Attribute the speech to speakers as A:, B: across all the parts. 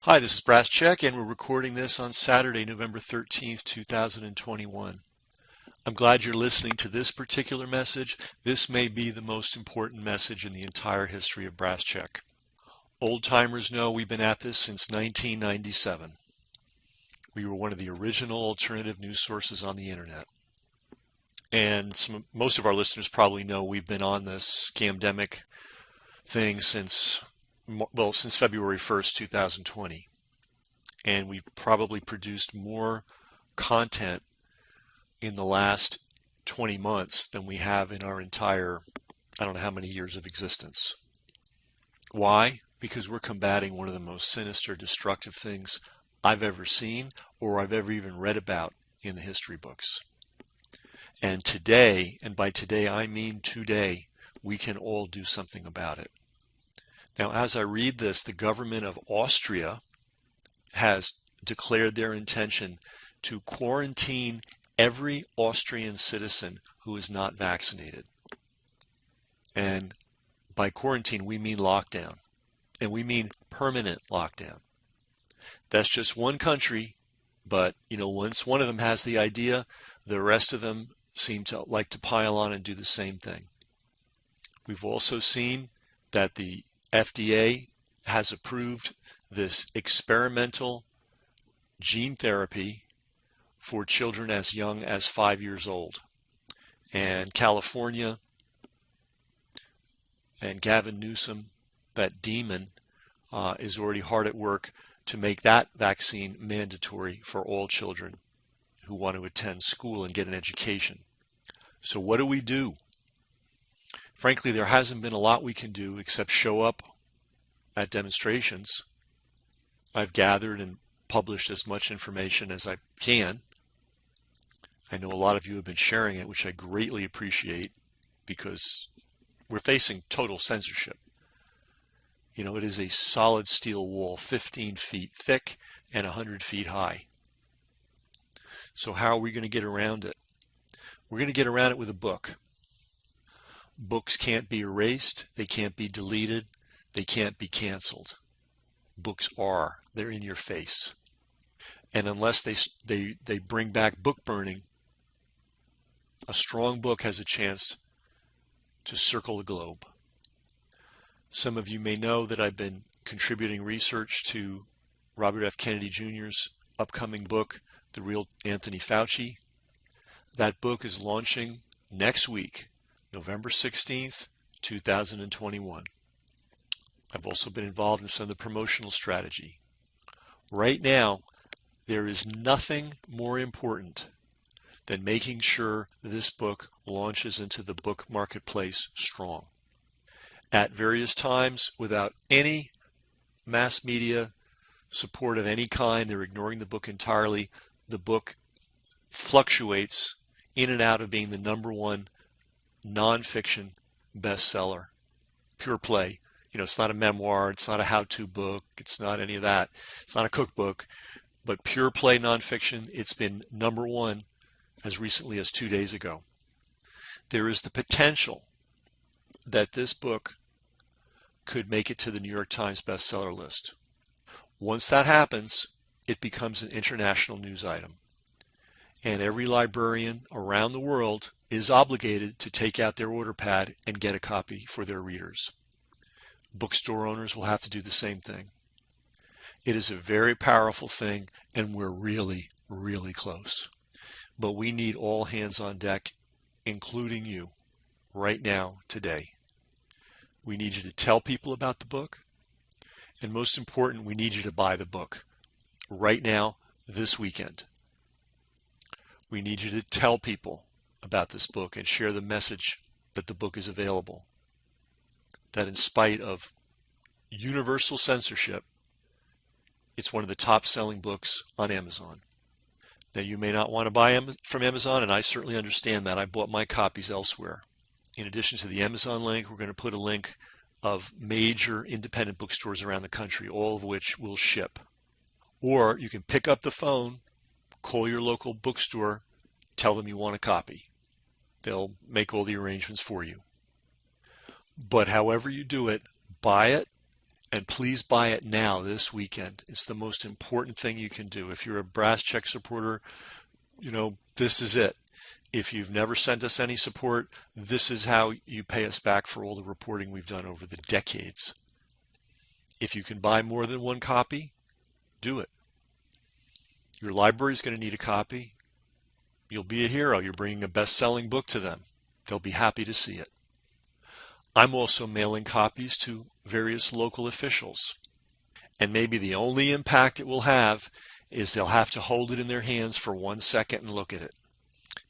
A: Hi, this is Brass Check, and we're recording this on Saturday, November 13th, 2021. I'm glad you're listening to this particular message. This may be the most important message in the entire history of Brass Check. Old timers know we've been at this since 1997. We were one of the original alternative news sources on the internet. And most of our listeners probably know we've been on this scamdemic thing since February 1st, 2020. And we've probably produced more content in the last 20 months than we have in our entire, I don't know how many years of existence. Why? Because we're combating one of the most sinister, destructive things I've ever seen or I've ever even read about in the history books. And today, and by today I mean today, we can all do something about it. Now, as I read this, the government of Austria has declared their intention to quarantine every Austrian citizen who is not vaccinated. And by quarantine, we mean lockdown. And we mean permanent lockdown. That's just one country, but once one of them has the idea, the rest of them seem to like to pile on and do the same thing. We've also seen that the FDA has approved this experimental gene therapy for children as young as 5 years old. And California and Gavin Newsom, that demon, is already hard at work to make that vaccine mandatory for all children who want to attend school and get an education. So what do? Frankly, there hasn't been a lot we can do except show up at demonstrations. I've gathered and published as much information as I can. I know a lot of you have been sharing it, which I greatly appreciate because we're facing total censorship. It is a solid steel wall, 15 feet thick and 100 feet high. So how are we going to get around it? We're going to get around it with a book. Books can't be erased, they can't be deleted, they can't be canceled. Books are. They're in your face. And unless they bring back book burning, a strong book has a chance to circle the globe. Some of you may know that I've been contributing research to Robert F. Kennedy Jr.'s upcoming book, The Real Anthony Fauci. That book is launching next week, November 16th, 2021. I've also been involved in some of the promotional strategy. Right now, there is nothing more important than making sure this book launches into the book marketplace strong. At various times, without any mass media support of any kind, they're ignoring the book entirely. The book fluctuates in and out of being the #1 nonfiction bestseller, pure play. It's not a memoir, it's not a how-to book, it's not any of that. It's not a cookbook, but pure play nonfiction. It's been #1 as recently as 2 days ago. There is the potential that this book could make it to the New York Times bestseller list. Once that happens, it becomes an international news item. And every librarian around the world is obligated to take out their order pad and get a copy for their readers. Bookstore owners will have to do the same thing. It is a very powerful thing, and we're really, really close. But we need all hands on deck, including you, right now, today. We need you to tell people about the book, and most important, we need you to buy the book right now, this weekend. We need you to tell people about this book and share the message that the book is available. That in spite of universal censorship, it's one of the top selling books on Amazon. Now, you may not want to buy from Amazon, and I certainly understand that. I bought my copies elsewhere. In addition to the Amazon link, we're going to put a link of major independent bookstores around the country, all of which will ship. Or you can pick up the phone, call your local bookstore, tell them you want a copy. They'll make all the arrangements for you. But however you do it, buy it And please buy it now this weekend. It's the most important thing you can do. If you're a Brass Check supporter, this is it. If you've never sent us any support, this is how you pay us back for all the reporting we've done over the decades. If you can buy more than one copy, do it. Your library is going to need a copy. You'll be a hero. You're bringing a best-selling book to them. They'll be happy to see it. I'm also mailing copies to various local officials. And maybe the only impact it will have is they'll have to hold it in their hands for 1 second and look at it.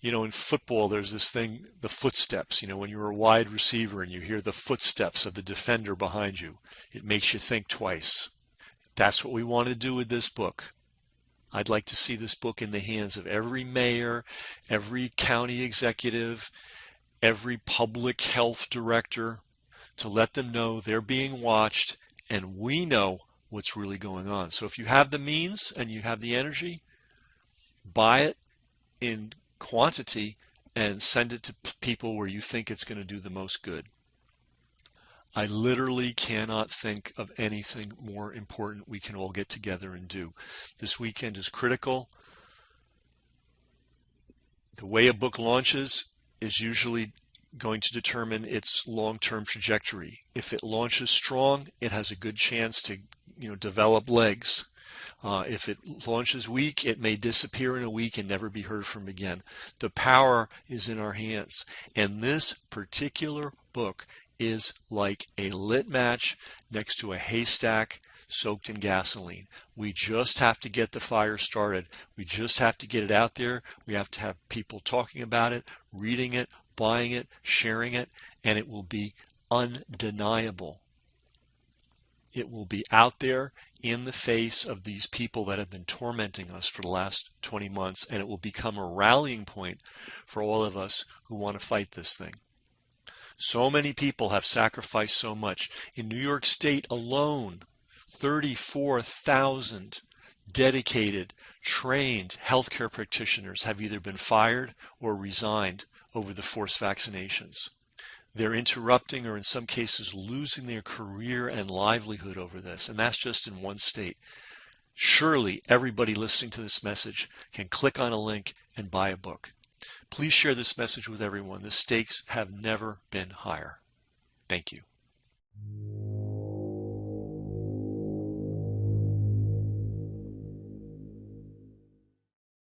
A: In football, there's this thing, the footsteps. When you're a wide receiver and you hear the footsteps of the defender behind you, it makes you think twice. That's what we want to do with this book. I'd like to see this book in the hands of every mayor, every county executive, every public health director, to let them know they're being watched and we know what's really going on. So if you have the means and you have the energy, buy it in quantity and send it to people where you think it's going to do the most good. I literally cannot think of anything more important we can all get together and do. This weekend is critical. The way a book launches is usually going to determine its long-term trajectory. If it launches strong, it has a good chance to develop legs. If it launches weak, it may disappear in a week and never be heard from again. The power is in our hands. And this particular book is like a lit match next to a haystack soaked in gasoline. We just have to get the fire started. We just have to get it out there. We have to have people talking about it, reading it, buying it, sharing it, and it will be undeniable. It will be out there in the face of these people that have been tormenting us for the last 20 months, and it will become a rallying point for all of us who want to fight this thing. So many people have sacrificed so much. In New York State alone, 34,000 dedicated, trained healthcare practitioners have either been fired or resigned over the forced vaccinations. They're interrupting or in some cases losing their career and livelihood over this, and that's just in one state. Surely everybody listening to this message can click on a link and buy a book. Please share this message with everyone. The stakes have never been higher. Thank you.